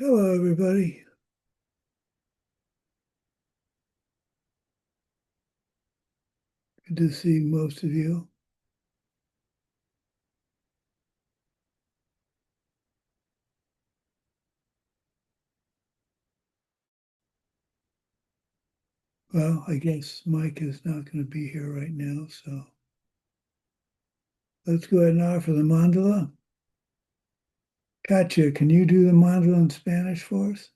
Hello, everybody. Good to see most of you. Well, I guess Mike is not going to be here right now, so let's go ahead and offer the mandala. Katya, can you do the mandala in Spanish for us?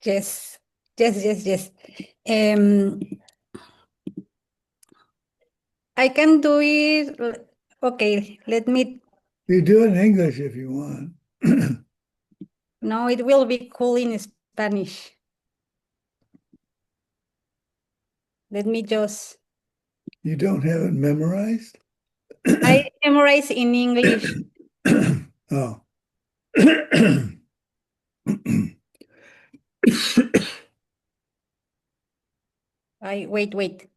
Yes, yes. Um, I can do it. Okay, let me. You do it in English if you want. No, it will be cool in Spanish. Let me just. You don't have it memorized? I memorize in English. Oh. I wait.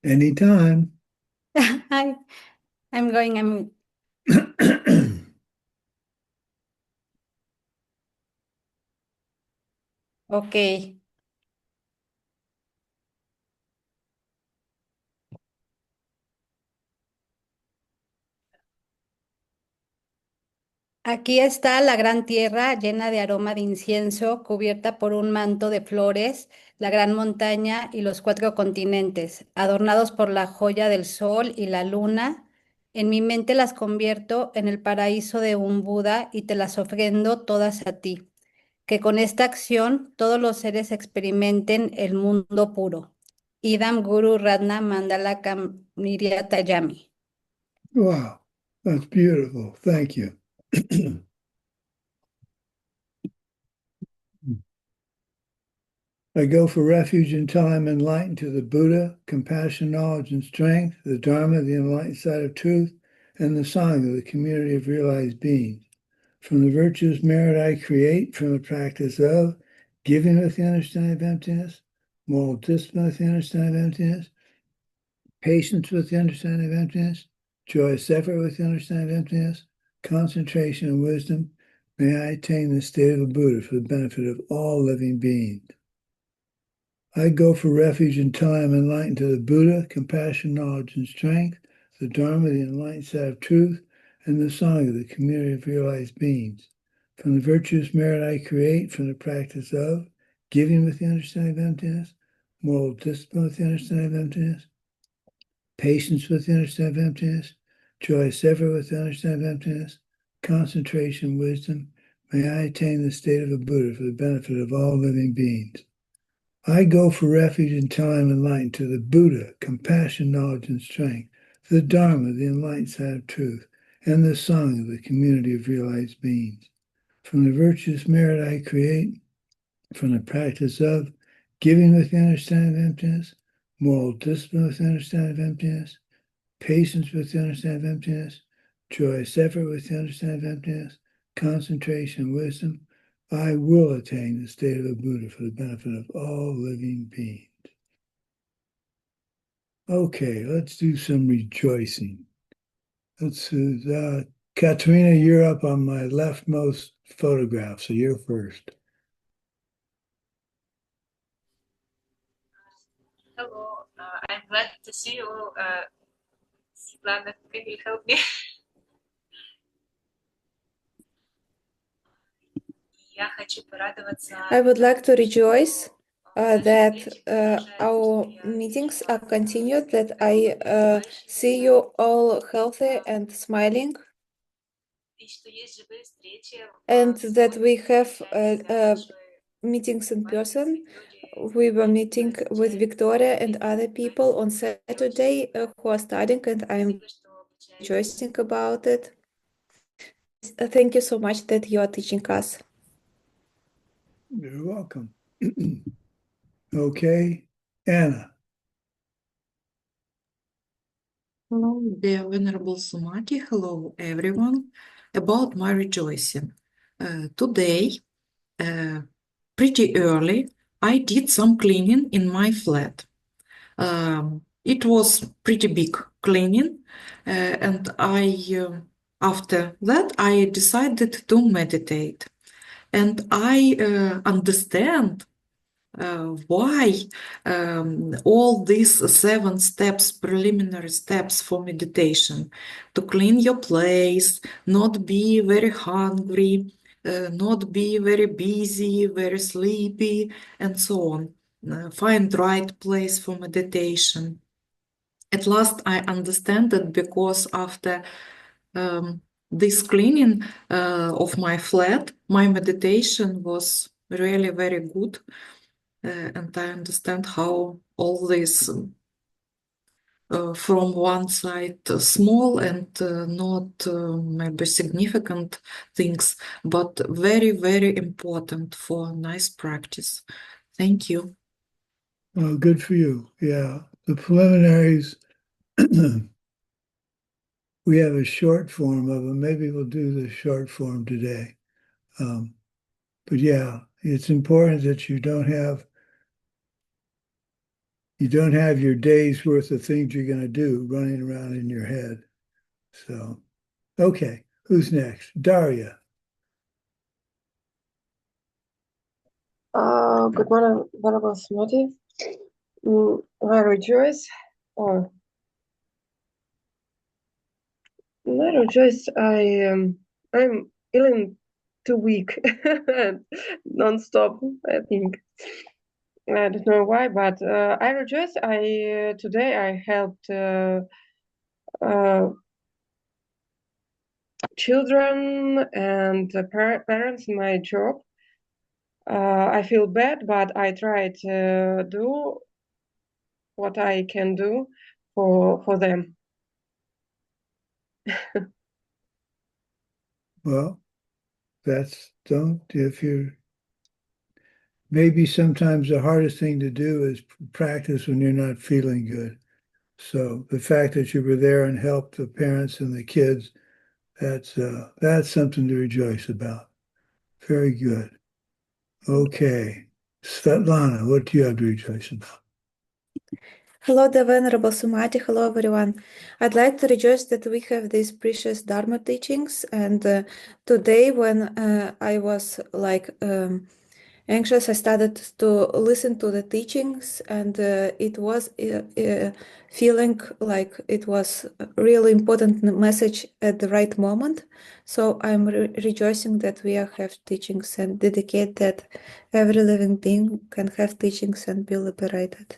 Anytime. I I'm going. I'm okay. Aquí está la gran tierra llena de aroma de incienso, cubierta por un manto de flores, la gran montaña y los cuatro continentes, adornados por la joya del sol y la luna. En mi mente las convierto en el paraíso de un Buda y te las ofrendo todas a ti. Que con esta acción todos los seres experimenten el mundo puro. Idam Guru Ratna Mandala Niryatayami. Wow, that's beautiful. Thank you. I go for refuge in time enlightened to the Buddha, compassion, knowledge, and strength, the Dharma, the enlightened side of truth, and the Sangha, the community of realized beings. From the virtuous merit I create, from the practice of giving with the understanding of emptiness, moral discipline with the understanding of emptiness, patience with the understanding of emptiness, joyous effort with the understanding of emptiness, concentration and wisdom, may I attain the state of a Buddha for the benefit of all living beings. I go for refuge in time enlightened to the Buddha, compassion, knowledge, and strength, the Dharma, the enlightened side of truth, and the Sangha, the community of realized beings. From the virtuous merit I create, from the practice of giving with the understanding of emptiness, moral discipline with the understanding of emptiness, patience with the understanding of emptiness, joyous effort with the understanding of emptiness, concentration, wisdom, may I attain the state of a Buddha for the benefit of all living beings. I go for refuge in time enlightened to the Buddha, compassion, knowledge, and strength, the Dharma, the enlightened side of truth, and the Sangha, the community of realized beings. From the virtuous merit I create, from the practice of giving with the understanding of emptiness, moral discipline with the understanding of emptiness, patience with the understanding of emptiness, joyous effort with the understanding of emptiness, concentration, wisdom, I will attain the state of a Buddha for the benefit of all living beings. Okay, let's do some rejoicing. Let's Katrina, you're up on my leftmost photograph, so you're first. Hello, I'm glad to see you. Svetlana, can you help me? I would like to rejoice that our meetings are continued, that I see you all healthy and smiling, and that we have meetings in person. We were meeting with Victoria and other people on Saturday who are studying, and I'm rejoicing about it. Thank you so much that you are teaching us. You're welcome. Okay, Anna. Hello, dear Venerable Sumati. Hello, everyone. About my rejoicing. Today, pretty early, I did some cleaning in my flat. It was pretty big cleaning, and after that, I decided to meditate. And I understand why all these 7 steps, preliminary steps for meditation, to clean your place, not be very hungry, not be very busy, very sleepy, and so on. Find right place for meditation. At last, I understand it because after this cleaning of my flat, my meditation was really very good. And I understand how all this from one side small and not maybe significant things, but very, very important for nice practice. Thank you. Well, good for you. Yeah. The preliminaries, we have a short form of them. Maybe we'll do the short form today. But yeah, it's important that you don't have your day's worth of things you're going to do running around in your head. So, okay, who's next? Daria. Good morning, Venerable Sumati. I rejoice, or not rejoice. I'm feeling too weak, non-stop. I think I don't know why, but I rejoice. Today I helped children and parents in my job. I feel bad, but I try to do what I can do for them. Well, maybe sometimes the hardest thing to do is practice when you're not feeling good. So the fact that you were there and helped the parents and the kids, that's something to rejoice about. Very good. Okay. Svetlana, what do you have to rejoice about? Hello, the Venerable Sumati. Hello, everyone. I'd like to rejoice that we have these precious Dharma teachings. And today, when I was anxious, I started to listen to the teachings, and it was feeling like it was a really important message at the right moment. So I'm rejoicing that we have teachings and dedicate that every living being can have teachings and be liberated.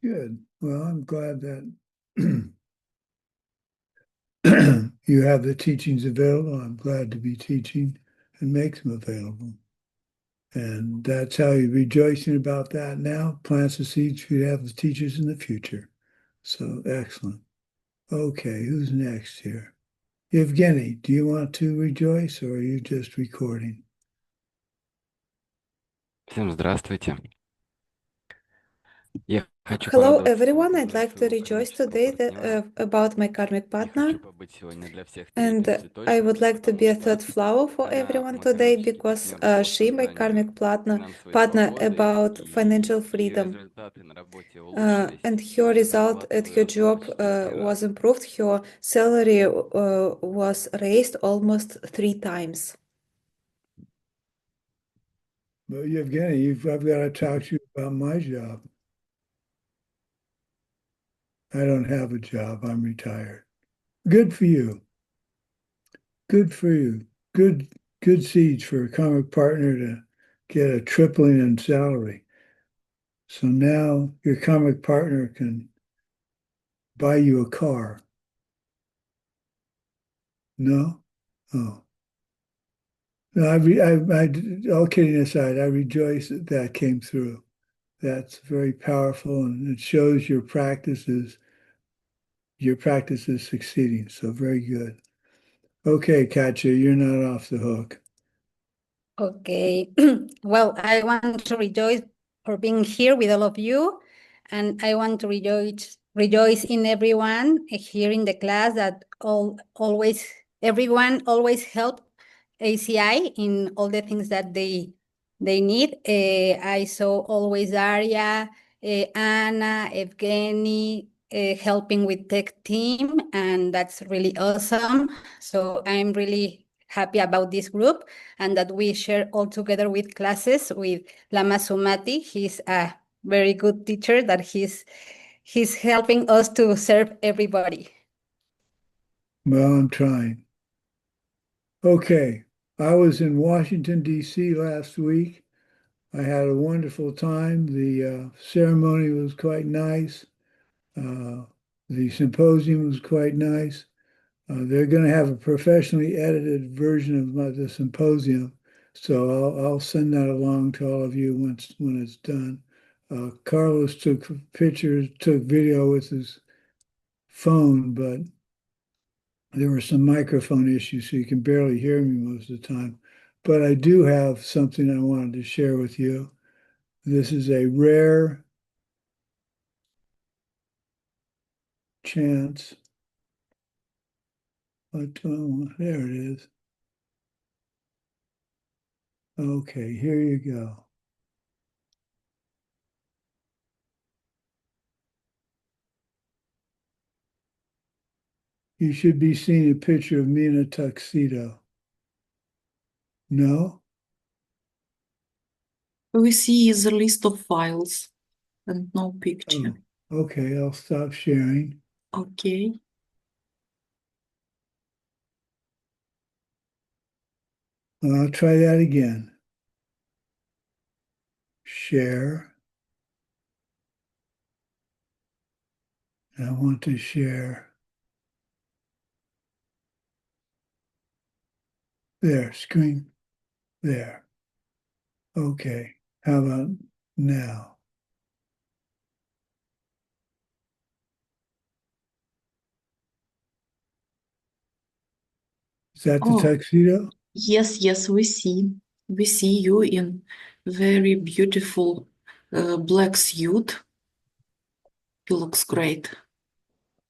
Good. Well, I'm glad that you have the teachings available. I'm glad to be teaching and make them available. And that's how you're rejoicing about that now. Plants the seeds for you to have the teachers in the future. So excellent. Okay, who's next here? Evgeny, do you want to rejoice or are you just recording? Всем здравствуйте. Я хочу Hello, порадоваться everyone. за I'd like to своего rejoice кармического today партнера about my karmic и partner. хочу побыть сегодня для всех третьим And I цветочком, would like to be a потому third что flower for она everyone помогает today человеческим because партнерам по she, my созданию karmic partner, финансовой свободы, about и financial ее freedom. результаты на работе улучшились. And И her она result at her зарабатывает job почти 3 was раза. improved. Her salary was raised almost 3 times. Well, Evgeny, I've got to talk to you about my job. I don't have a job. I'm retired. Good for you. Good for you. Good seeds for a karmic partner to get a tripling in salary. So now your karmic partner can buy you a car. No? Oh. No, all kidding aside, I rejoice that came through. That's very powerful, and it shows your practice is succeeding. So very good. Okay, Katya, you're not off the hook. Okay. Well, I want to rejoice for being here with all of you, and I want to rejoice rejoice in everyone here in the class that everyone always help ACI in all the things that they need. I saw always Daria, Anna, Evgeny helping with tech team, and that's really awesome. So I'm really happy about this group and that we share all together with classes with Lama Sumati. He's a very good teacher that he's helping us to serve everybody. Well, I'm trying. Okay. I was in Washington, D.C. last week. I had a wonderful time. The ceremony was quite nice. The symposium was quite nice. They're going to have a professionally edited version of the symposium, so I'll send that along to all of you when it's done. Carlos took pictures, took video with his phone, but there were some microphone issues, so you can barely hear me most of the time. But I do have something I wanted to share with you. This is a rare chance. But there it is. Okay, here you go. You should be seeing a picture of me in a tuxedo. No? We see the list of files and no picture. Oh, okay, I'll stop sharing. Okay. I'll try that again. Share. I want to share. There, screen. There. Okay. How about now? Is that the Oh. tuxedo? Yes, yes, we see. We see you in very beautiful black suit. You looks great.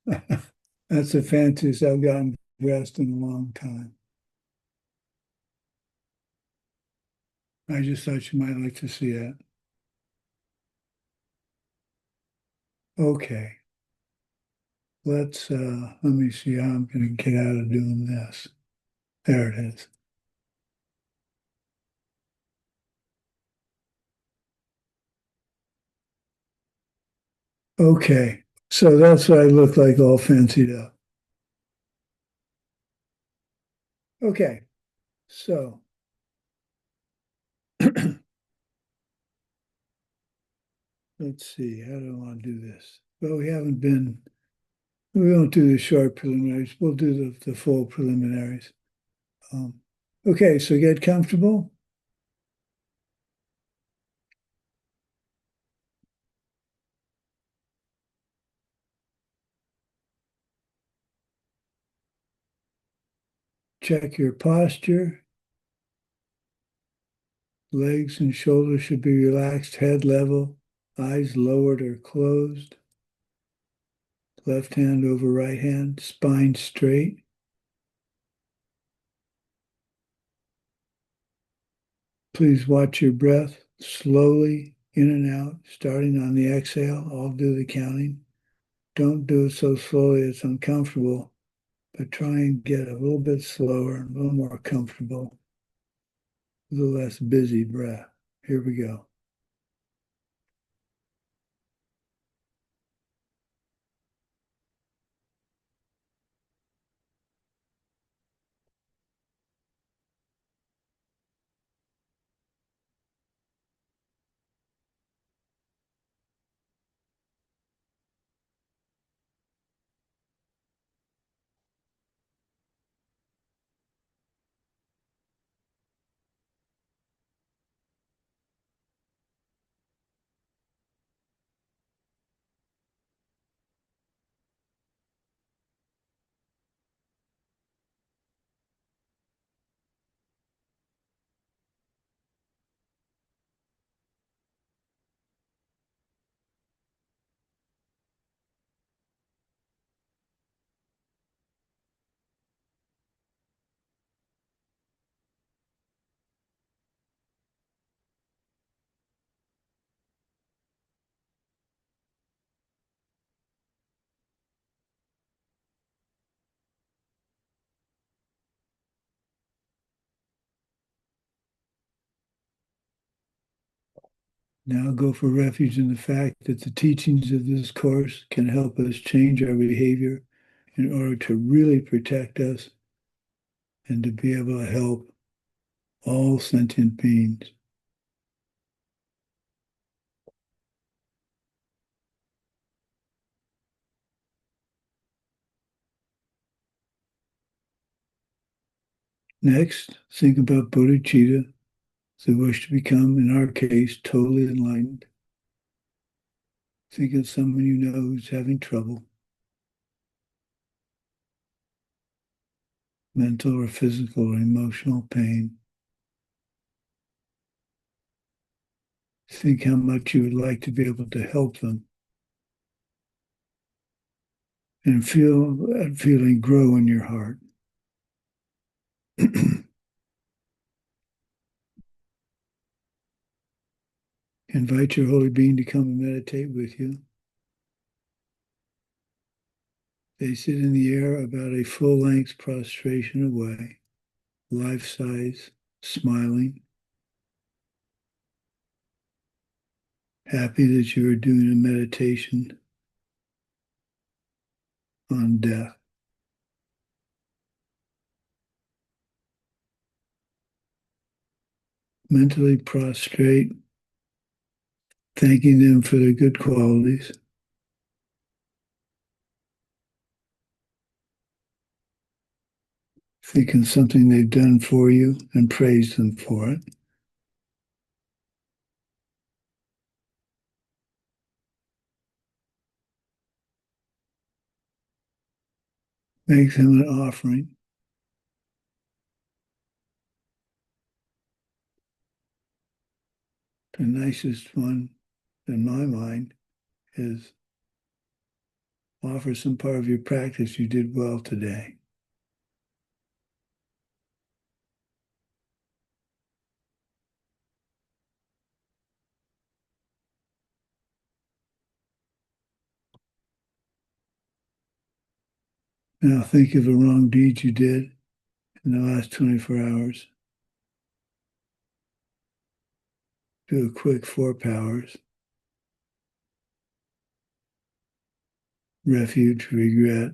That's the fanciest I've gotten dressed in a long time. I just thought you might like to see that. Okay. Let me see how I'm going to get out of doing this. There it is. Okay, so that's what I look like all fancied up. Okay, so let's see, how do I want to do this? Well, we won't do the short preliminaries, we'll do the full preliminaries. Okay, so get comfortable. Check your posture. Legs and shoulders should be relaxed, head level, eyes lowered or closed. Left hand over right hand, spine straight. Please watch your breath slowly in and out, starting on the exhale. I'll do the counting. Don't do it so slowly it's uncomfortable, but try and get a little bit slower, a little more comfortable, a little less busy breath. Here we go. Now go for refuge in the fact that the teachings of this course can help us change our behavior in order to really protect us and to be able to help all sentient beings. Next, think about bodhicitta, the wish to become, in our case, totally enlightened. Think of someone you know who's having trouble, mental or physical or emotional pain. Think how much you would like to be able to help them and feel that feeling grow in your heart. Invite your holy being to come and meditate with you. They sit in the air about a full-length prostration away, life-size, smiling, happy that you are doing a meditation on death. Mentally prostrate, thanking them for their good qualities. Think of something they've done for you and praise them for it. Make them an offering. The nicest one, in my mind, is offer some part of your practice you did well today. Now think of a wrong deed you did in the last 24 hours. Do a quick 4 powers. Refuge, regret,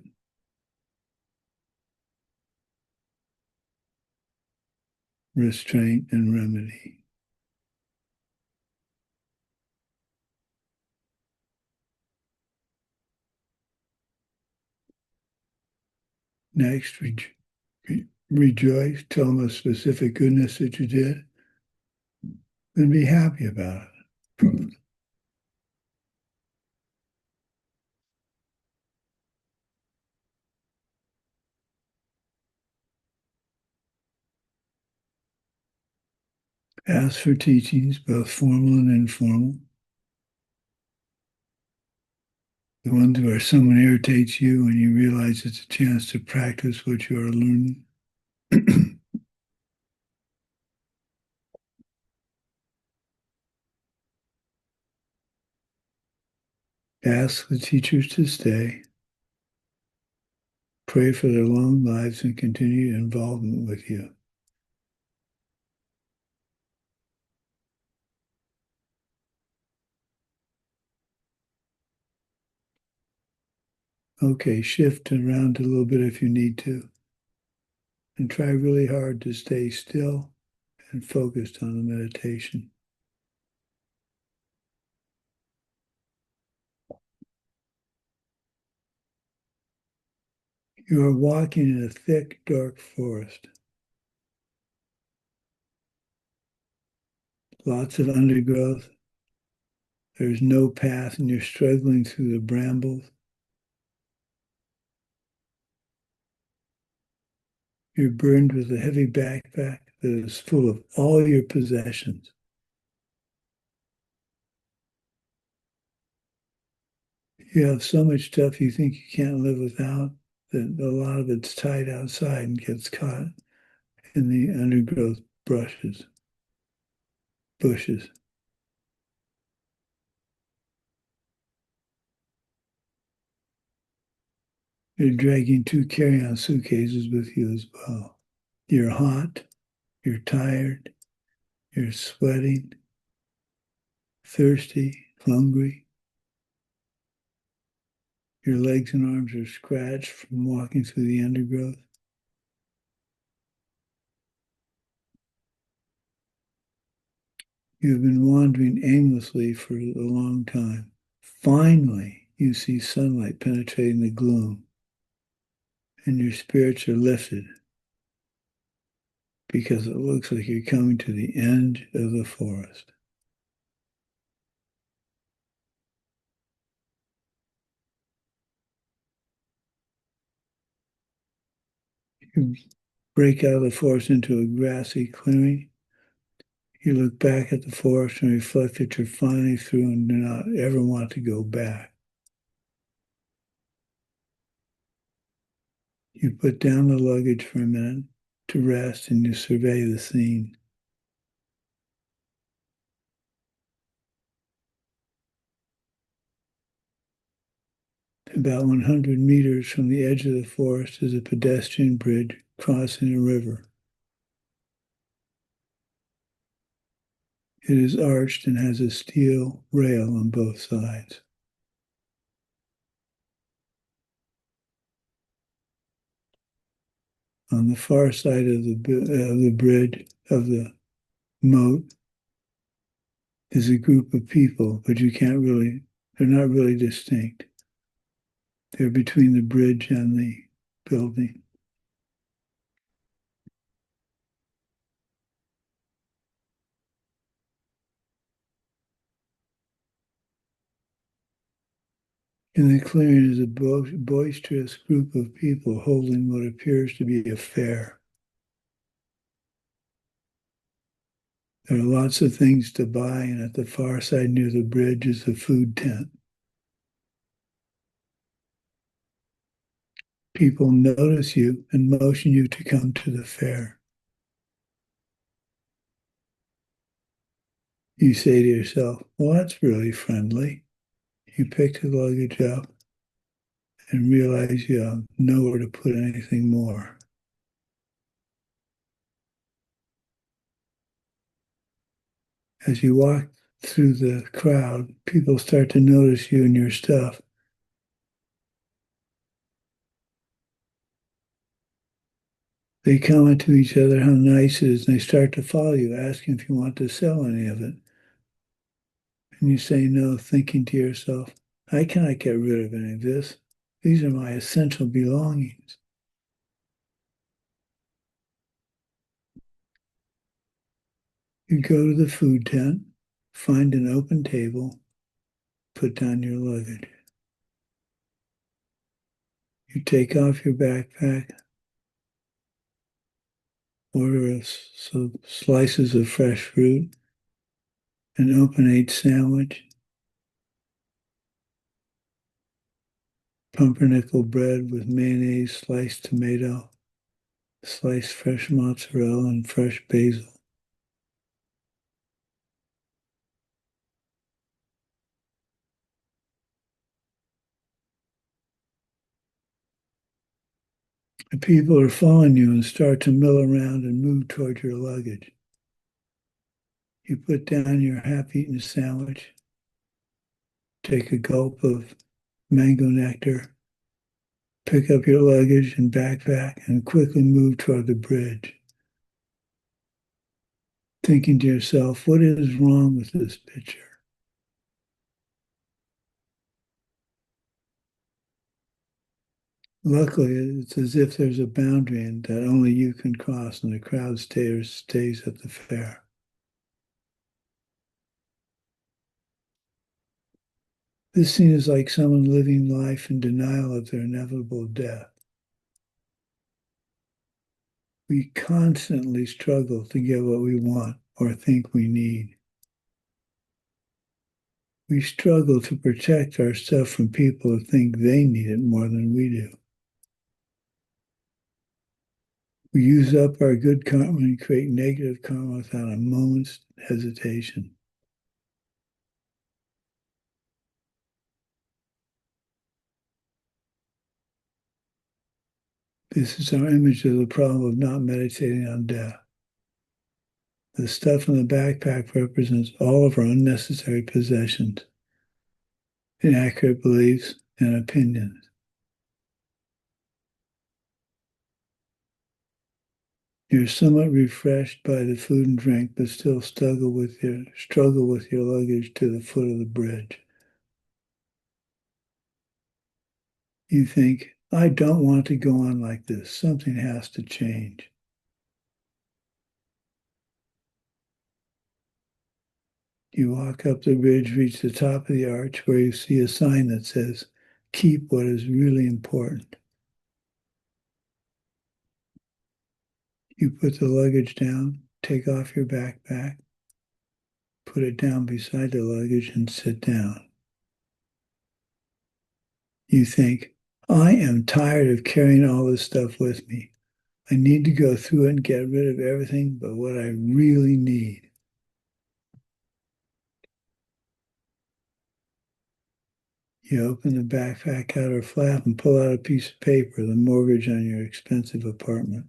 restraint, and remedy. Next, rejoice, tell them a specific goodness that you did, and be happy about it. Ask for teachings, both formal and informal. The ones where someone irritates you and you realize it's a chance to practice what you are learning. Ask the teachers to stay. Pray for their long lives and continued involvement with you. Okay, shift around a little bit if you need to. And try really hard to stay still and focused on the meditation. You are walking in a thick, dark forest. Lots of undergrowth. There's no path and you're struggling through the brambles. You're burdened with a heavy backpack that is full of all your possessions. You have so much stuff you think you can't live without that a lot of it's tied outside and gets caught in the undergrowth bushes. You're dragging 2 carry-on suitcases with you as well. You're hot, you're tired, you're sweating, thirsty, hungry. Your legs and arms are scratched from walking through the undergrowth. You have been wandering aimlessly for a long time. Finally, you see sunlight penetrating the gloom, and your spirits are lifted because it looks like you're coming to the end of the forest. You break out of the forest into a grassy clearing. You look back at the forest and reflect that you're finally through and do not ever want to go back. You put down the luggage for a minute to rest and you survey the scene. About 100 meters from the edge of the forest is a pedestrian bridge crossing a river. It is arched and has a steel rail on both sides. On the far side of the bridge, of the moat, is a group of people, but they're not really distinct. They're between the bridge and the building. In the clearing is a boisterous group of people holding what appears to be a fair. There are lots of things to buy, and at the far side near the bridge is a food tent. People notice you and motion you to come to the fair. You say to yourself, well, that's really friendly. You pick the luggage up and realize you have nowhere to put anything more. As you walk through the crowd, people start to notice you and your stuff. They comment to each other how nice it is, and they start to follow you, asking if you want to sell any of it. And you say no, thinking to yourself, I cannot get rid of any of this. These are my essential belongings. You go to the food tent, find an open table, put down your luggage. You take off your backpack, order some slices of fresh fruit, an open-ate sandwich, pumpernickel bread with mayonnaise, sliced tomato, sliced fresh mozzarella, and fresh basil. The people are following you and start to mill around and move toward your luggage. You put down your half-eaten sandwich, take a gulp of mango nectar, pick up your luggage and backpack, and quickly move toward the bridge. Thinking to yourself, what is wrong with this picture? Luckily, it's as if there's a boundary and that only you can cross, and the crowd stays at the fair. This scene is like someone living life in denial of their inevitable death. We constantly struggle to get what we want or think we need. We struggle to protect our stuff from people who think they need it more than we do. We use up our good karma and create negative karma without a moment's hesitation. This is our image of the problem of not meditating on death. The stuff in the backpack represents all of our unnecessary possessions, inaccurate beliefs, and opinions. You're somewhat refreshed by the food and drink, but still struggle with your luggage to the foot of the bridge. You think, I don't want to go on like this. Something has to change. You walk up the bridge, reach the top of the arch where you see a sign that says, keep what is really important. You put the luggage down, take off your backpack, put it down beside the luggage and sit down. You think, I am tired of carrying all this stuff with me. I need to go through it and get rid of everything but what I really need. You open the backpack outer flap and pull out a piece of paper, the mortgage on your expensive apartment.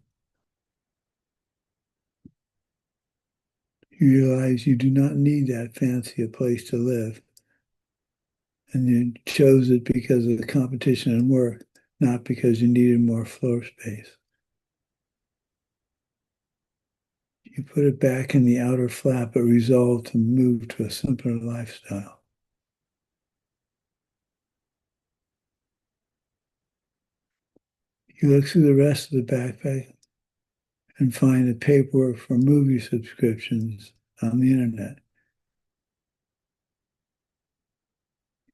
You realize you do not need that fancy a place to live. And you chose it because of the competition and work, not because you needed more floor space. You put it back in the outer flap, but resolve to move to a simpler lifestyle. You look through the rest of the backpack and find the paperwork for movie subscriptions on the internet.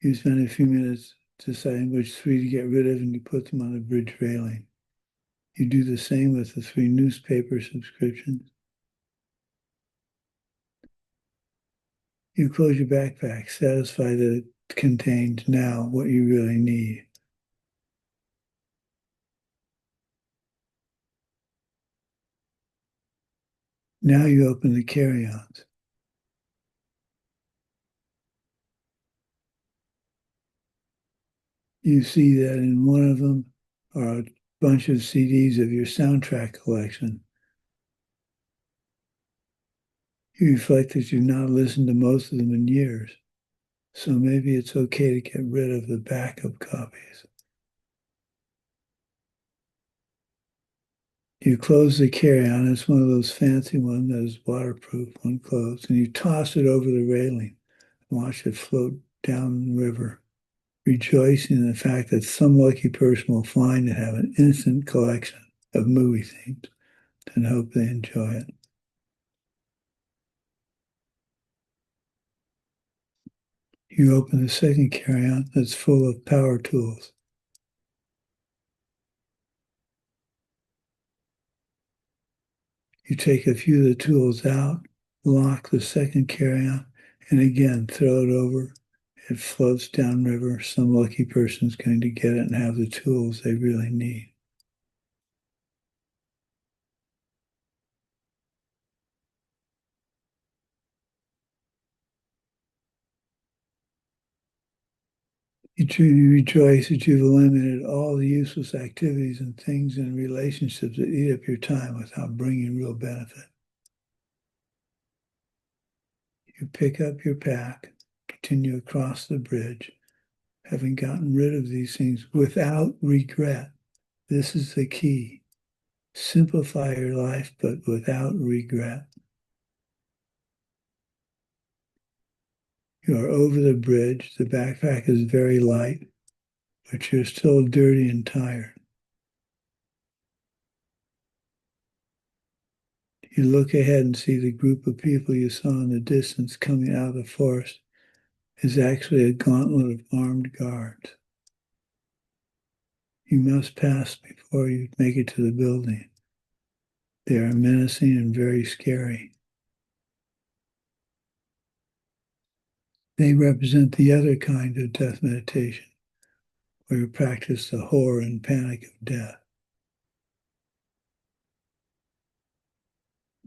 You spend a few minutes deciding which 3 to get rid of, and you put them on the bridge railing. You do the same with the 3 newspaper subscriptions. You close your backpack, satisfied that it contains now what you really need. Now you open the carry-ons. You see that in one of them are a bunch of CDs of your soundtrack collection. You reflect that you've not listened to most of them in years, so maybe it's okay to get rid of the backup copies. You close the carry-on. It's one of those fancy ones that is waterproof when closed, and you toss it over the railing and watch it float down the river, rejoicing in the fact that some lucky person will find and have an instant collection of movie themes and hope they enjoy it. You open the second carry-on that's full of power tools. You take a few of the tools out, lock the second carry-on, and again throw it over. It floats downriver. Some lucky person's going to get it and have the tools they really need. You truly rejoice that you've eliminated all the useless activities and things and relationships that eat up your time without bringing real benefit. You pick up your pack, continue across the bridge, having gotten rid of these things without regret. This is the key. Simplify your life, but without regret. You are over the bridge. The backpack is very light, but you're still dirty and tired. You look ahead and see the group of people you saw in the distance coming out of the forest is actually a gauntlet of armed guards. You must pass before you make it to the building. They are menacing and very scary. They represent the other kind of death meditation, where you practice the horror and panic of death.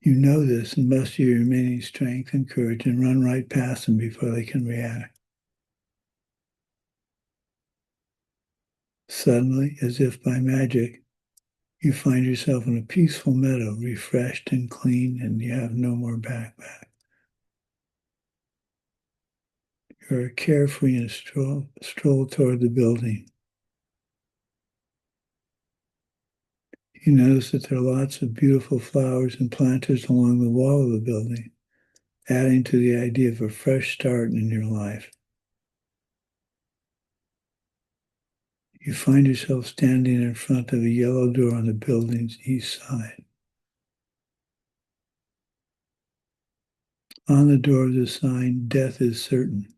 You know this and muster your remaining strength and courage and run right past them before they can react. Suddenly, as if by magic, You find yourself in a peaceful meadow, refreshed and clean, and you have no more backpack. You're carefree and stroll toward the building. You notice that there are lots of beautiful flowers and planters along the wall of the building, adding to the idea of a fresh start in your life. You find yourself standing in front of a yellow door on the building's east side. On the door is a sign, "Death is certain."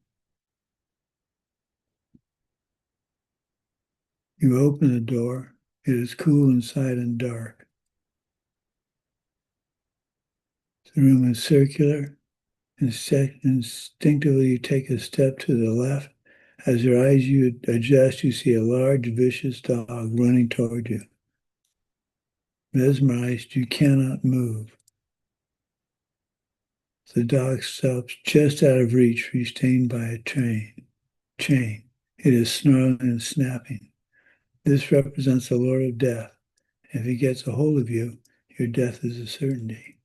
You open the door. It is cool inside and dark. The room is circular. Instinctively, you take a step to the left. As your eyes you adjust, you see a large, vicious dog running toward you. Mesmerized, you cannot move. The dog stops just out of reach, restrained by a chain. It is snarling and snapping. This represents the Lord of Death. If he gets a hold of you, your death is a certainty.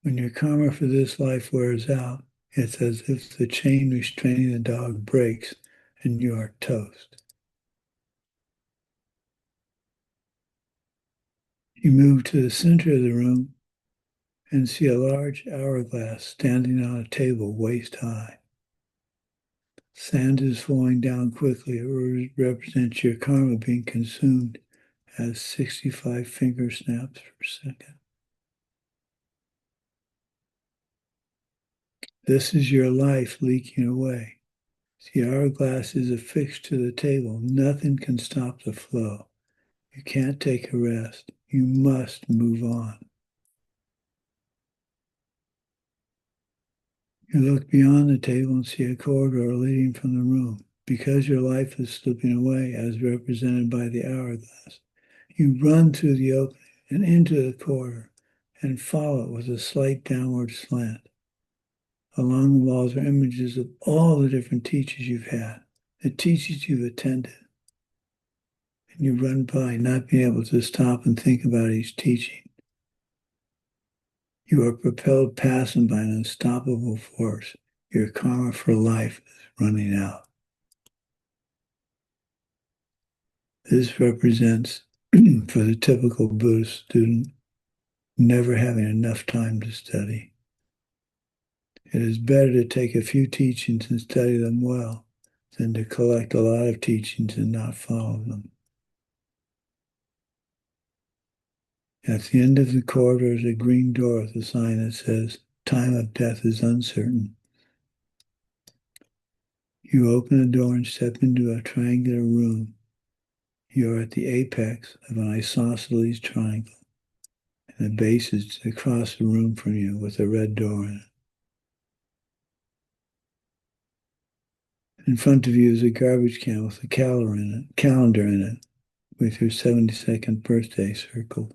When your karma for this life wears out, it's as if the chain restraining the dog breaks and you are toast. You move to the center of the room and see a large hourglass standing on a table waist high. Sand is flowing down quickly. It represents your karma being consumed as 65 finger snaps per second. This is your life leaking away. The hourglass is affixed to the table. Nothing can stop the flow. You can't take a rest. You must move on. You look beyond the table and see a corridor leading from the room. Because your life is slipping away, as represented by the hourglass, you run through the opening and into the corridor and follow it with a slight downward slant. Along the walls are images of all the different teachers you've had, the teachers you've attended. And you run by, not being able to stop and think about each teaching. You are propelled past them by an unstoppable force. Your karma for life is running out. This represents, for the typical Buddhist student, never having enough time to study. It is better to take a few teachings and study them well than to collect a lot of teachings and not follow them. At the end of the corridor is a green door with a sign that says, "Time of death is uncertain." You open the door and step into a triangular room. You are at the apex of an isosceles triangle, and the base is across the room from you with a red door in it. In front of you is a garbage can with a calendar in it with your 72nd birthday circled.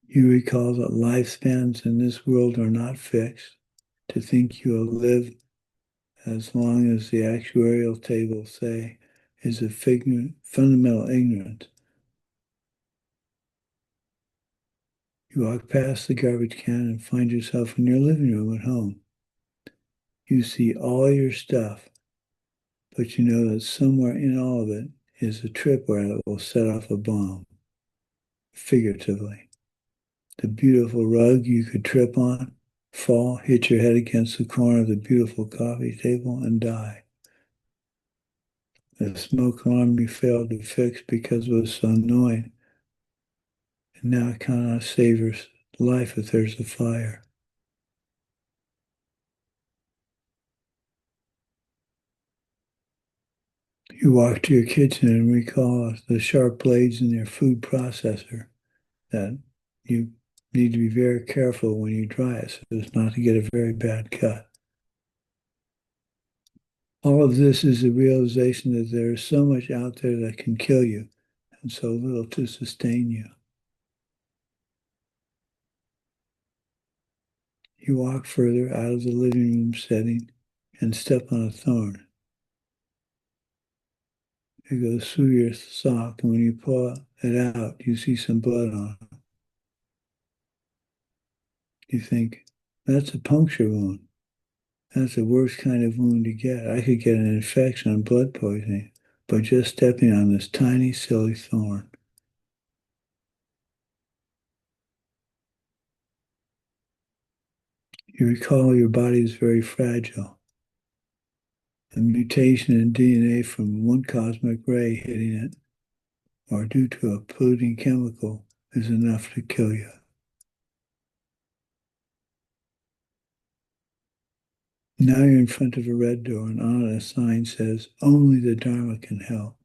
You recall that lifespans in this world are not fixed. To think you will live as long as the actuarial tables say is a fundamental ignorance. You walk past the garbage can and find yourself in your living room at home. You see all your stuff, but you know that somewhere in all of it is a tripwire that will set off a bomb, figuratively. The beautiful rug you could trip on, fall, hit your head against the corner of the beautiful coffee table, and die. The smoke alarm you failed to fix because it was so annoying, and now it cannot save your life if there's a fire. You walk to your kitchen and recall the sharp blades in your food processor that you need to be very careful when you dry it so as not to get a very bad cut. All of this is the realization that there is so much out there that can kill you and so little to sustain you. You walk further out of the living room setting and step on a thorn. It goes through your sock, and when you pull it out, you see some blood on it. You think, that's a puncture wound. That's the worst kind of wound to get. I could get an infection and blood poisoning by just stepping on this tiny, silly thorn. You recall your body is very fragile. A mutation in DNA from one cosmic ray hitting it, or due to a polluting chemical, is enough to kill you. Now you're in front of a red door, and on it a sign says, "Only the Dharma can help."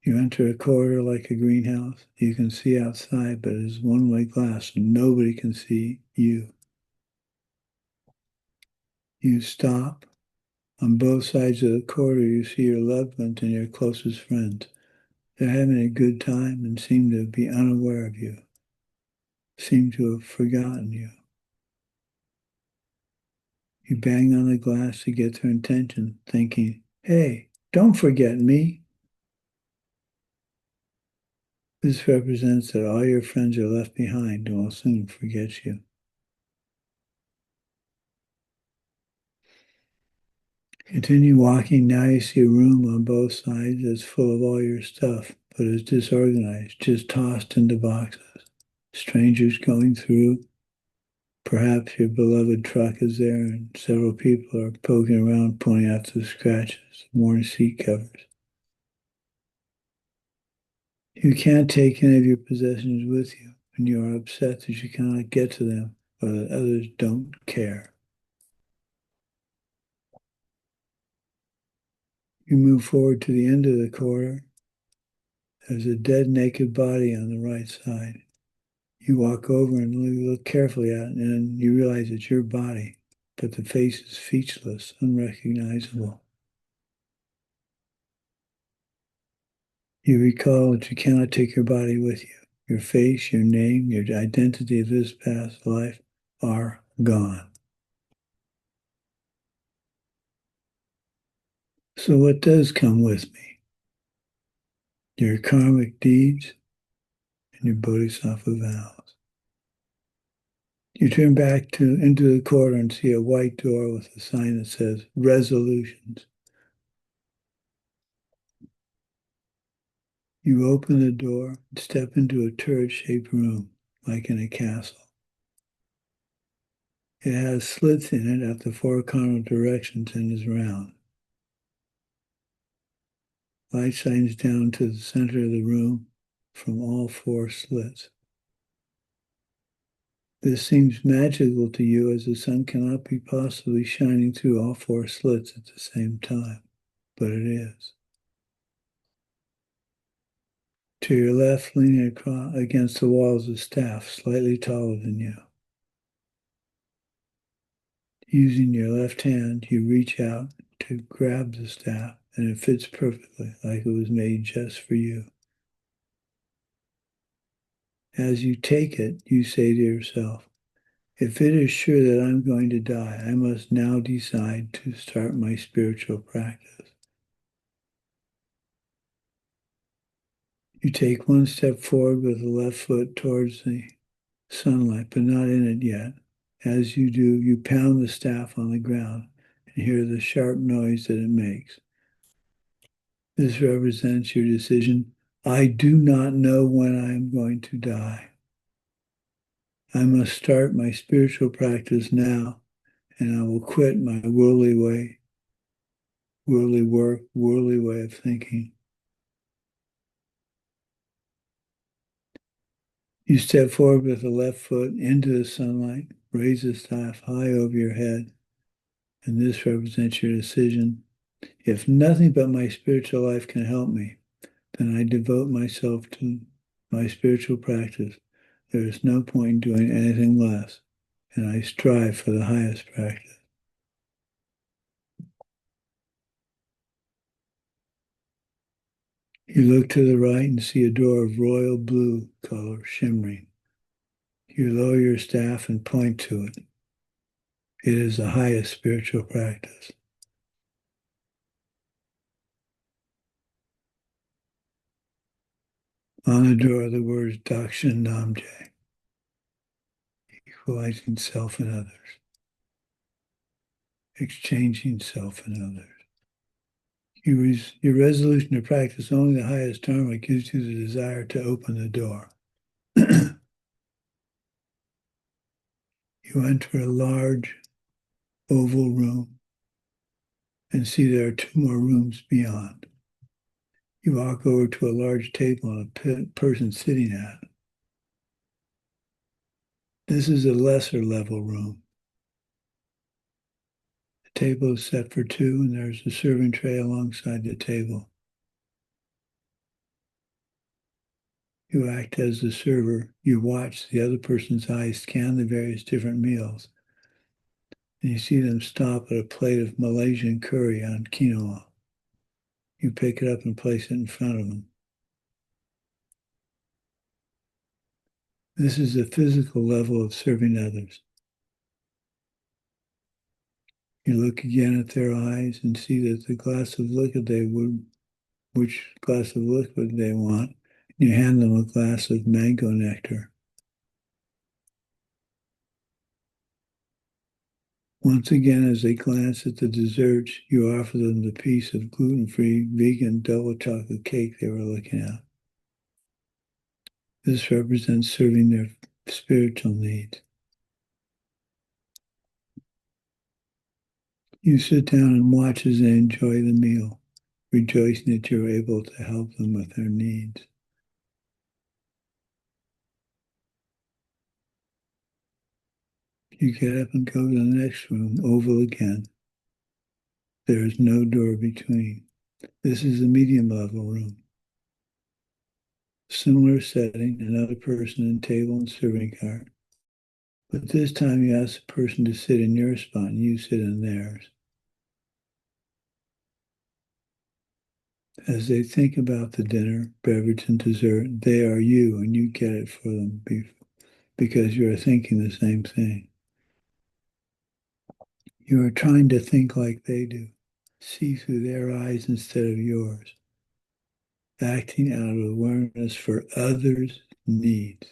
You enter a corridor like a greenhouse. You can see outside, but it is one-way glass, and nobody can see you. You stop. On both sides of the corridor, you see your loved ones and your closest friends. They're having a good time and seem to be unaware of you, seem to have forgotten you. You bang on the glass to get their attention, thinking, "Hey, don't forget me." This represents that all your friends are left behind and will soon forget you. Continue walking. Now you see a room on both sides that's full of all your stuff, but is disorganized, just tossed into boxes. Strangers going through. Perhaps your beloved truck is there and several people are poking around, pointing out the scratches, worn seat covers. You can't take any of your possessions with you, and you are upset that you cannot get to them or that others don't care. You move forward to the end of the corridor. There's a dead, naked body on the right side. You walk over and look carefully at it, and you realize it's your body, but the face is featureless, unrecognizable. You recall that you cannot take your body with you. Your face, your name, your identity of this past life are gone. So what does come with me? Your karmic deeds and your bodhisattva vows. You turn back into the corridor and see a white door with a sign that says resolutions. You open the door and step into a turret-shaped room, like in a castle. It has slits in it at the four cardinal directions and is round. Light shines down to the center of the room from all four slits. This seems magical to you, as the sun cannot be possibly shining through all four slits at the same time, but it is. To your left, leaning across against the wall, is a staff slightly taller than you. Using your left hand, you reach out to grab the staff, and it fits perfectly, like it was made just for you. As you take it, you say to yourself, "If it is sure that I'm going to die, I must now decide to start my spiritual practice." You take one step forward with the left foot towards the sunlight, but not in it yet. As you do, you pound the staff on the ground and hear the sharp noise that it makes. This represents your decision. I do not know when I am going to die. I must start my spiritual practice now, and I will quit my worldly way, worldly work, worldly way of thinking. You step forward with the left foot into the sunlight, raise the staff high over your head, and this represents your decision. If nothing but my spiritual life can help me, then I devote myself to my spiritual practice. There is no point in doing anything less, and I strive for the highest practice. You look to the right and see a door of royal blue color shimmering. You lower your staff and point to it. It is the highest spiritual practice. On the door, the words Dakshin Namje, equalizing self and others, exchanging self and others. Your resolution to practice only the highest dharma gives you the desire to open the door. You enter a large oval room and see there are two more rooms beyond. You walk over to a large table and a person sitting at it. This is a lesser level room. The table is set for two, and there's a serving tray alongside the table. You act as the server. You watch the other person's eyes scan the various different meals. And you see them stop at a plate of Malaysian curry on quinoa. You pick it up and place it in front of them. This is the physical level of serving others. You look again at their eyes and see that the glass of liquid which glass of liquid they want. You hand them a glass of mango nectar. Once again, as they glance at the desserts, you offer them the piece of gluten-free, vegan double chocolate cake they were looking at. This represents serving their spiritual needs. You sit down and watch as they enjoy the meal, rejoicing that you're able to help them with their needs. You get up and go to the next room, oval again. There is no door between. This is the medium level room. Similar setting, another person and table and serving cart. But this time you ask the person to sit in your spot and you sit in theirs. As they think about the dinner, beverage, and dessert, they are you and you get it for them because you are thinking the same thing. You are trying to think like they do, see through their eyes instead of yours, acting out of awareness for others' needs.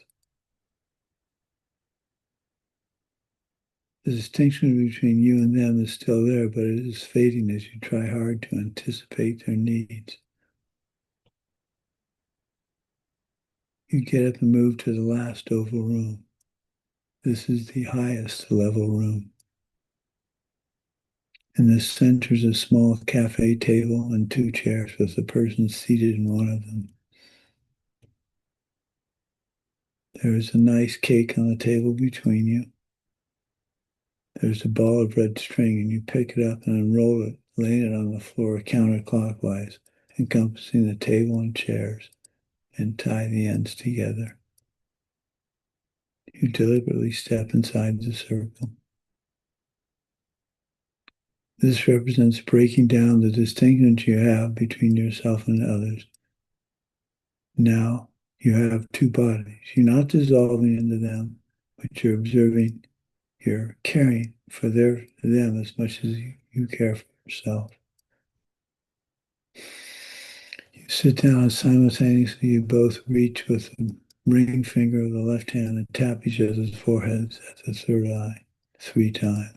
The distinction between you and them is still there, but it is fading as you try hard to anticipate their needs. You get up and move to the last oval room. This is the highest level room. In the center is a small cafe table and two chairs with a person seated in one of them. There is a nice cake on the table between you. There's a ball of red string, and you pick it up and unroll it, laying it on the floor counterclockwise, encompassing the table and chairs, and tie the ends together. You deliberately step inside the circle. This represents breaking down the distinctions you have between yourself and others. Now you have two bodies. You're not dissolving into them, but you're observing, you're caring for them as much as you care for yourself. You sit down and simultaneously you both reach with the ring finger of the left hand and tap each other's foreheads at the third eye 3 times.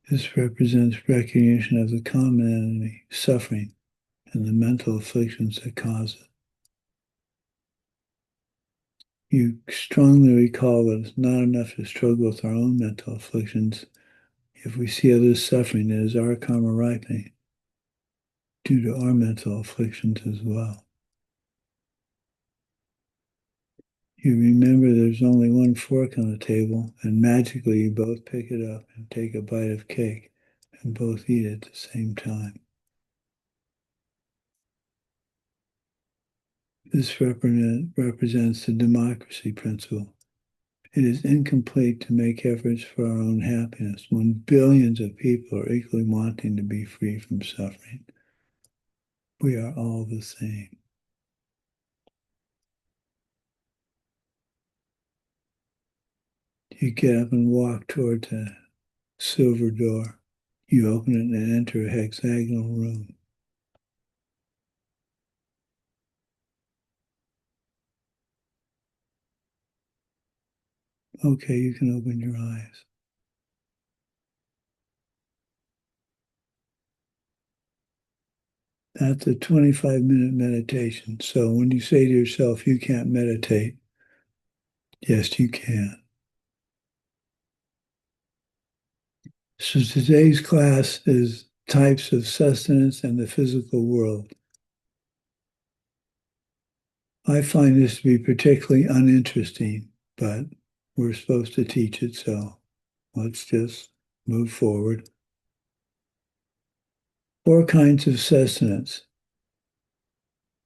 This represents recognition of the common enemy, suffering, and the mental afflictions that cause it. You strongly recall that it's not enough to struggle with our own mental afflictions. If we see others suffering, it is our karma ripening due to our mental afflictions as well. You remember there's only one fork on the table, and magically you both pick it up and take a bite of cake, and both eat at the same time. This represents the democracy principle. It is incomplete to make efforts for our own happiness when billions of people are equally wanting to be free from suffering. We are all the same. You get up and walk toward the silver door. You open it and enter a hexagonal room. Okay, you can open your eyes. That's a 25-minute meditation. So when you say to yourself, you can't meditate, yes, you can. So today's class is types of sustenance and the physical world. I find this to be particularly uninteresting, but we're supposed to teach it, so let's just move forward. 4 kinds of sustenance.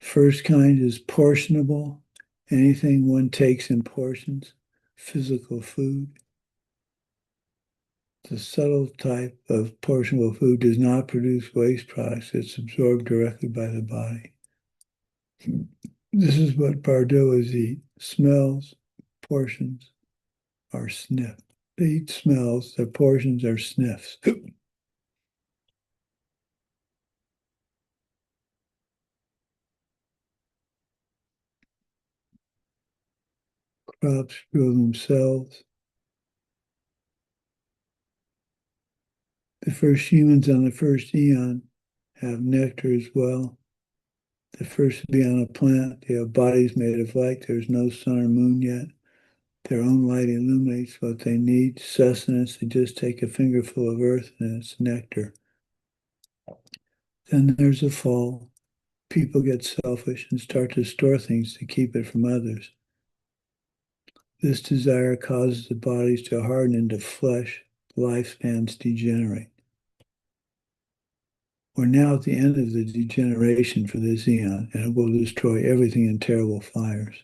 First kind is portionable, anything one takes in portions, physical food. The subtle type of portionable food does not produce waste products. It's absorbed directly by the body. This is what Bardoas eat. Smells, portions are sniffed. They eat smells, their portions are sniffs. Crops grow themselves. The first humans on the first eon have nectar as well. The first to be on a plant, they have bodies made of light. There's no sun or moon yet. Their own light illuminates what they need. Sustenance, they just take a fingerful of earth and it's nectar. Then there's a fall. People get selfish and start to store things to keep it from others. This desire causes the bodies to harden into flesh. Lifespans degenerate. We're now at the end of the degeneration for this eon, and it will destroy everything in terrible fires.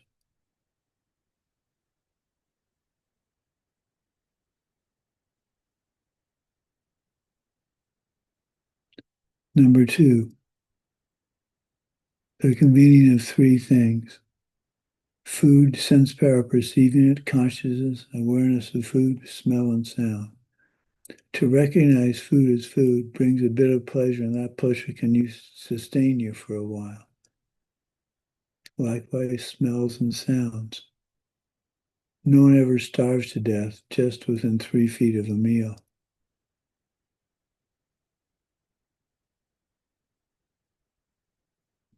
Number 2, the convening of 3 things. Food, sense power perceiving it, consciousness, awareness of food, smell, and sound. To recognize food as food brings a bit of pleasure, and that pleasure can sustain you for a while. Likewise, smells and sounds. No one ever starves to death just within 3 feet of a meal.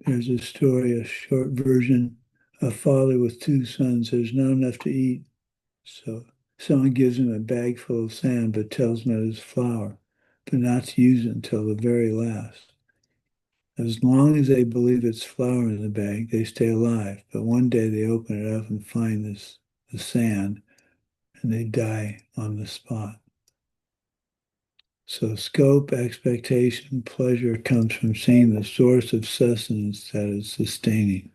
There's a story, a short version. A father with 2 sons, there's not enough to eat. So someone gives him a bag full of sand, but tells him it is flour, but not to use it until the very last. As long as they believe it's flour in the bag, they stay alive. But one day they open it up and find the sand, and they die on the spot. So scope, expectation, pleasure comes from seeing the source of sustenance that is sustaining.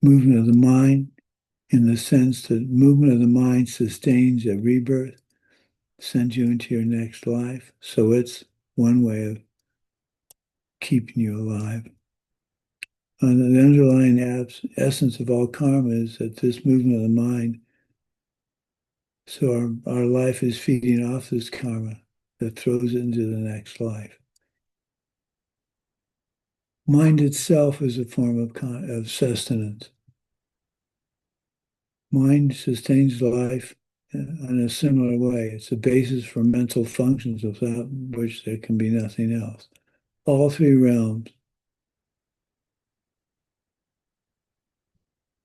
Movement of the mind, in the sense that movement of the mind sustains a rebirth, sends you into your next life. So it's one way of keeping you alive. And the underlying essence of all karma is that this movement of the mind, so our life is feeding off this karma that throws it into the next life. Mind itself is a form of sustenance. Mind sustains life in a similar way. It's the basis for mental functions without which there can be nothing else. All 3 realms.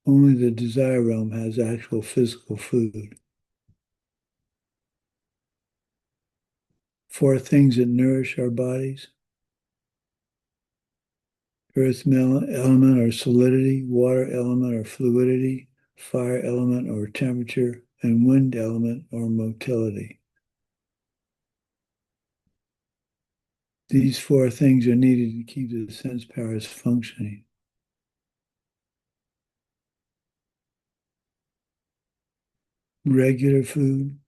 Only the desire realm has actual physical food. 4 things that nourish our bodies. Earth element or solidity, water element or fluidity, fire element or temperature, and wind element or motility. These 4 things are needed to keep the sense powers functioning. Regular food,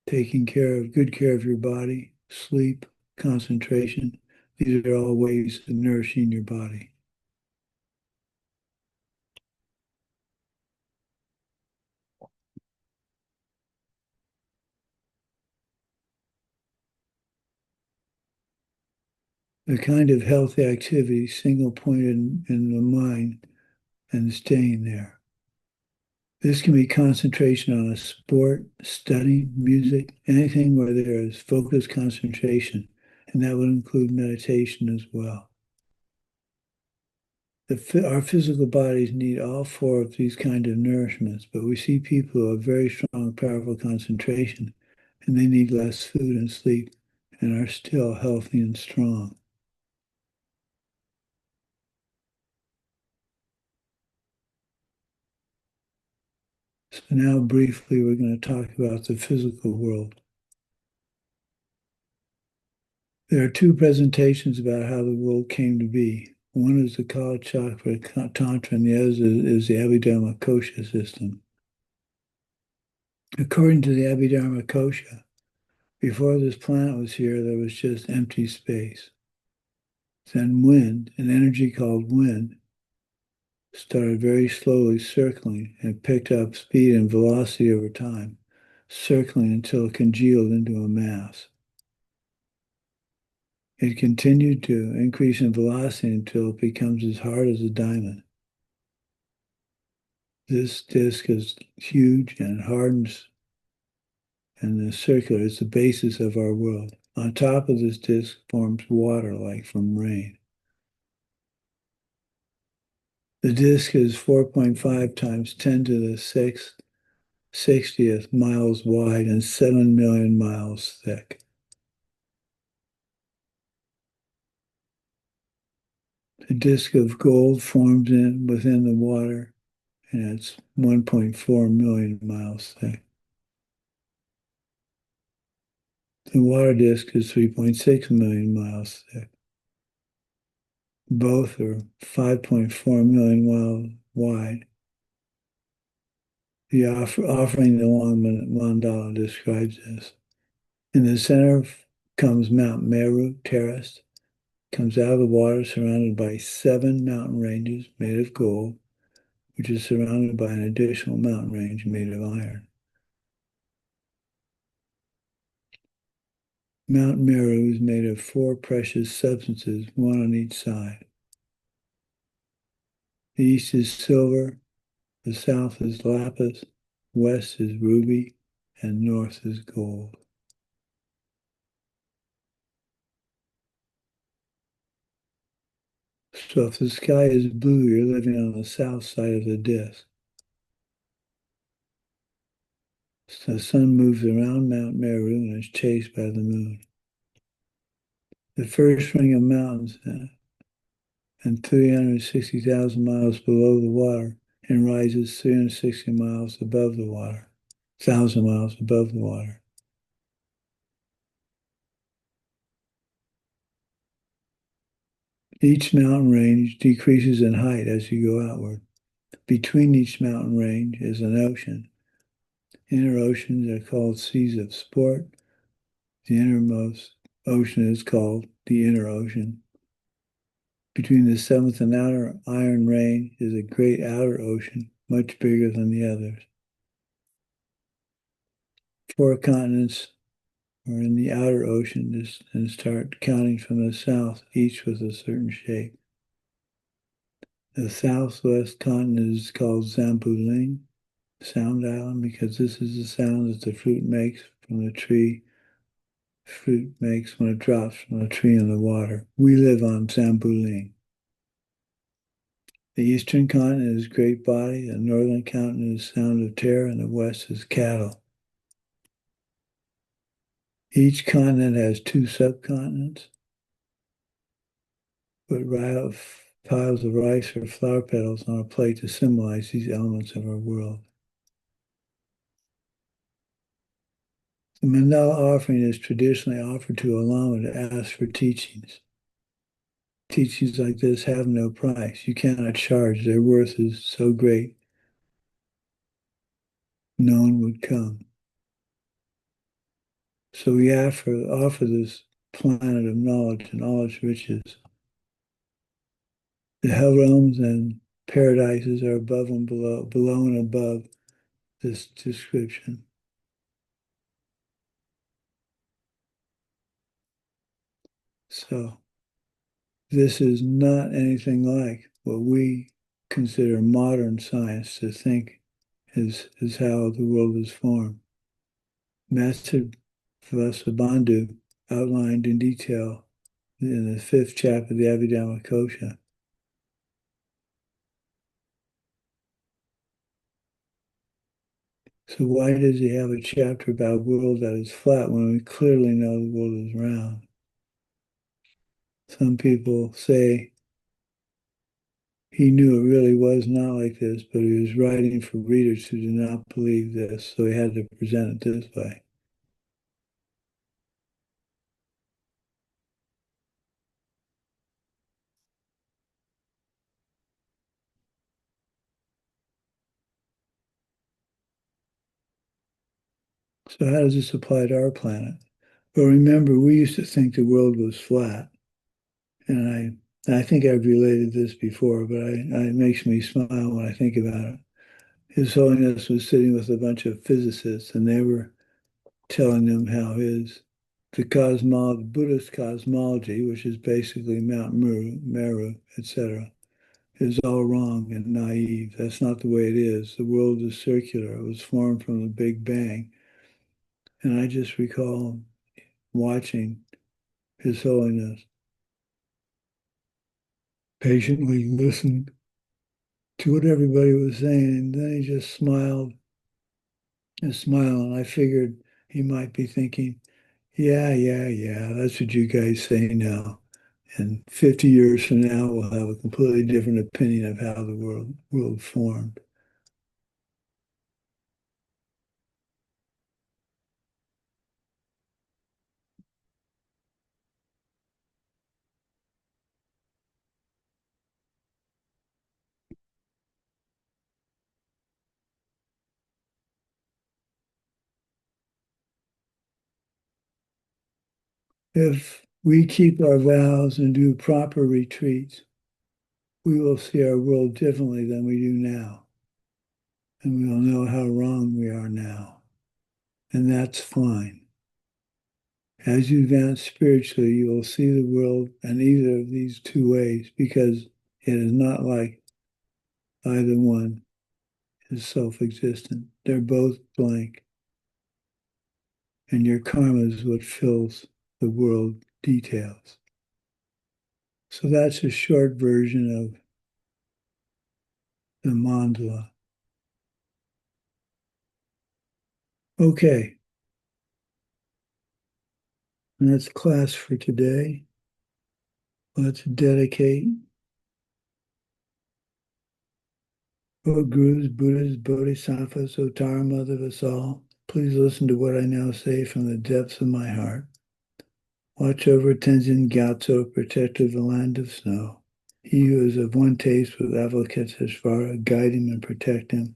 taking good care of your body, sleep, concentration. These are all ways of nourishing your body. The kind of healthy activity single pointed in the mind and staying there. This can be concentration on a sport, study, music, anything where there is focused concentration, and that would include meditation as well. Our physical bodies need all four of these kind of nourishments, but we see people who have very strong, powerful concentration, and they need less food and sleep, and are still healthy and strong. So now briefly, we're going to talk about the physical world. There are two presentations about how the world came to be. One is the Kala Chakra Tantra, and the other is the Abhidharma Kosha system. According to the Abhidharma Kosha, before this planet was here, there was just empty space. Then wind, an energy called wind, started very slowly circling and picked up speed and velocity over time, circling until it congealed into a mass. It continued to increase in velocity until it becomes as hard as a diamond. This disk is huge and hardens, and is circular. It's the basis of our world. On top of this disk forms water like from rain. The disk is 4.5 times 10 to the 60th miles wide and 7 million miles thick. The disk of gold forms within the water, and it's 1.4 million miles thick. The water disk is 3.6 million miles thick. Both are 5.4 million miles wide. The offering the long mandala describes this. In the center comes Mount Meru, terraced, comes out of the water surrounded by 7 mountain ranges made of gold, which is surrounded by an additional mountain range made of iron. Mount Meru is made of 4 precious substances, one on each side. The east is silver, the south is lapis, west is ruby, and north is gold. So if the sky is blue, you're living on the south side of the disk. So the sun moves around Mount Meru and is chased by the moon. The first ring of mountains and 360,000 miles below the water and rises 360 miles above the water, 1,000 miles above the water. Each mountain range decreases in height as you go outward. Between each mountain range is an ocean. Inner oceans are called seas of sport. The innermost ocean is called the inner ocean. Between the seventh and outer iron range is a great outer ocean, much bigger than the others. 4 continents are in the outer ocean and start counting from the south, each with a certain shape. The southwest continent is called Zambuling, Sound Island, because this is the sound that the fruit makes from the tree. Fruit makes when it drops from the tree in the water. We live on Zambuling. The eastern continent is Great Body, the northern continent is Sound of Terror, and the west is Cattle. Each continent has 2 subcontinents. Put piles of rice or flower petals on a plate to symbolize these elements of our world. The mandala offering is traditionally offered to a lama to ask for teachings. Teachings like this have no price. You cannot charge. Their worth is so great, no one would come. So we offer this planet of knowledge and all its riches. The hell realms and paradises are above and below and above this description. So this is not anything like what we consider modern science to think is how the world is formed. Master Vasubandhu outlined in detail in the 5th chapter of the Abhidhamma-kosha. So why does he have a chapter about a world that is flat when we clearly know the world is round? Some people say he knew it really was not like this, but he was writing for readers who did not believe this, so he had to present it this way. So how does this apply to our planet? Well, remember, we used to think the world was flat, and I think I've related this before, but it makes me smile when I think about it. His Holiness was sitting with a bunch of physicists, and they were telling them how the Buddhist cosmology, which is basically Mount Meru, etc., is all wrong and naive. That's not the way it is. The world is circular. It was formed from the Big Bang. And I just recall watching His Holiness patiently listen to what everybody was saying, and then he just smiled and smiled, and I figured he might be thinking, yeah, that's what you guys say now. And 50 years from now, we'll have a completely different opinion of how the world formed. If we keep our vows and do proper retreats, we will see our world differently than we do now. And we will know how wrong we are now. And that's fine. As you advance spiritually, you will see the world in either of these two ways because it is not like either one is self-existent. They're both blank. And your karma is what fills the world details. So that's a short version of the mandala. Okay. And that's class for today. Let's dedicate. O Gurus, Buddhas, Bodhisattvas, O Tara Mother of us all, please listen to what I now say from the depths of my heart. Watch over Tenzin Gyatso, protector of the land of snow. He who is of one taste with Avalokiteshvara, guide him and protect him,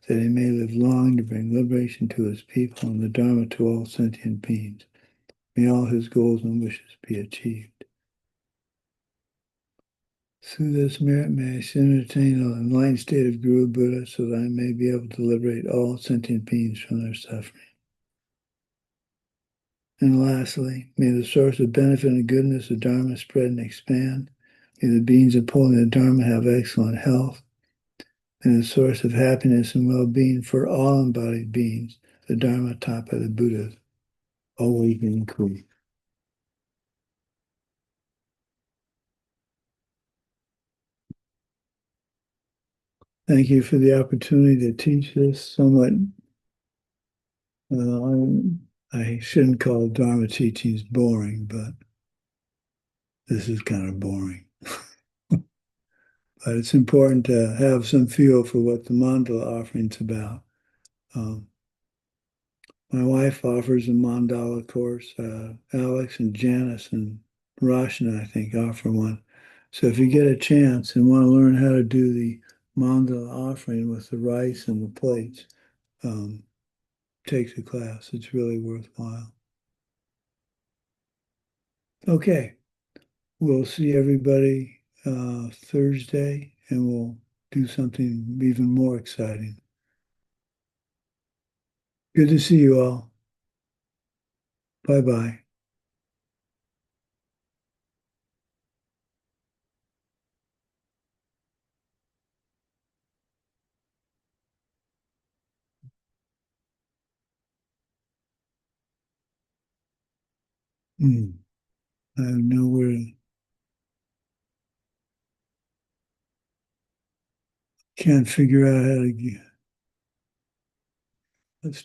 that he may live long to bring liberation to his people and the Dharma to all sentient beings. May all his goals and wishes be achieved. Through this merit, may I soon attain an enlightened state of Guru Buddha so that I may be able to liberate all sentient beings from their suffering. And lastly, may the source of benefit and goodness of Dharma spread and expand. May the beings upholding the Dharma have excellent health. May the source of happiness and well-being for all embodied beings, the Dharma taught by the Buddhas, always be increased. Thank you for the opportunity to teach this somewhat. I shouldn't call Dharma teachings boring, but this is kind of boring. But it's important to have some feel for what the mandala offering's about. My wife offers a mandala course. Alex and Janice and Rashna, I think, offer one. So if you get a chance and want to learn how to do the mandala offering with the rice and the plates, take the class. It's really worthwhile. Okay, we'll see everybody Thursday, and we'll do something even more exciting. Good to see you all. Bye-bye. I have nowhere. Can't figure out how to get. Let's